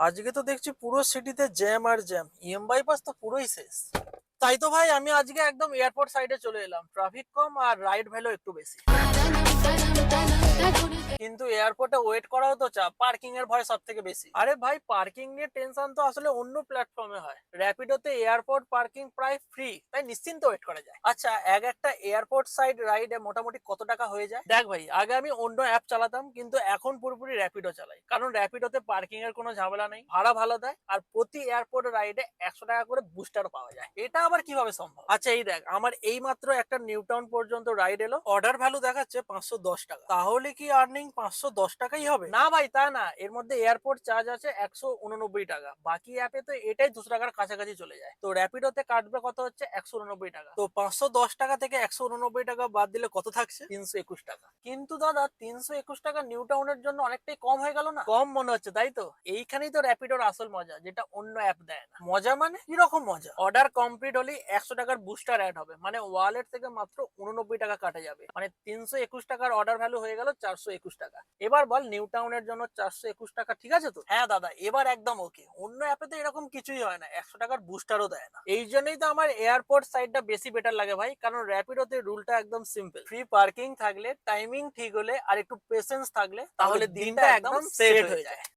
আজকে তো দেখছি পুরো সিটিতে জ্যাম আর জ্যাম, বাইপাস তো পুরোই শেষ। তাই তো ভাই আমি আজকে একদম এয়ারপোর্ট সাইডে চলে এলাম, ট্রাফিক কম আর রাইড ভ্যালু একটু বেশি। কিন্তু এয়ারপোর্টে ওয়েট করাও তো চাপ, পার্কিং এর ভয় সব থেকে বেশি। আরে ভাই, পার্কিং নিয়ে টেনশন তো আসলে অন্য প্ল্যাটফর্মে হয়, র্যাপিডোতে এয়ারপোর্ট পার্কিং প্রায় ফ্রি, তাই নিশ্চিন্ত ওয়েট করা যায়। আচ্ছা, একটা এয়ারপোর্ট সাইড রাইডে মোটামুটি কত টাকা হয়ে যায়? দেখ ভাই, আগে আমি অন্য অ্যাপ চালাতাম, কিন্তু এখন পুরোপুরি র্যাপিডো চালাই, কারণ র্যাপিডোতে পার্কিং এর কোনো ঝামেলা নেই, ভাড়া ভালো দেয়, আর প্রতি এয়ারপোর্ট রাইডে 100 টাকা করে বুস্টার পাওয়া যায়। এটা আবার কিভাবে সম্ভব? আচ্ছা এই দেখ, আমার এই মাত্র একটা নিউ টাউন পর্যন্ত রাইড এলো, অর্ডার ভ্যালু দেখাচ্ছে 510 টাকা। তাহলে কি আর্নিং 510 টাকাই হবে? না ভাই, তা না, এর মধ্যে এয়ারপোর্ট চার্জ আছে 189 টাকা, বাকি অ্যাপে তো এটাই 200 টাকার কাছাকাছি চলে যায়। তো র্যাপিডোতে কাটবে কত হচ্ছে 189 টাকা, তো 510 টাকা থেকে 189 টাকা বাদ দিলে কত থাকছে? 321 টাকা। কিন্তু দাদা, 321 টাকা নিউ টাউনের জন্য অনেকটাই কম হয়ে গেল না? কম মনে হচ্ছে তাই তো? এইখানেই তো র্যাপিডোর আসল মজা, যেটা অন্য অ্যাপ দেয় না। মজা মানে কিরকম মজা? অর্ডার কমপ্লিট হলে 100 টাকার বুস্টার অ্যাড হবে, মানে ওয়ালেট থেকে মাত্র 89 টাকা কাটা যাবে, মানে 321 টাকার অর্ডার ভ্যালু হয়ে গেল 421 টাকা। এবার বল, নিউ টাউনের জন্য 421 টাকা ঠিক আছে তো? হ্যাঁ দাদা, এবার একদম ওকে। অন্য অ্যাপে তো এরকম কিছুই হয় না, 100 টাকার বুস্টারও দেয় না। এই জন্যই তো আমার এয়ারপোর্ট সাইডটা বেশি বেটার লাগে ভাই, কারণ র্যাপিডোতে রুলটা একদম সিম্পল, ফ্রি পার্কিং থাকলে, টাইমিং ঠিক হলে, আর একটু পেশেন্স থাকলে, তাহলে দিনটা একদম সেট হয়ে যায়।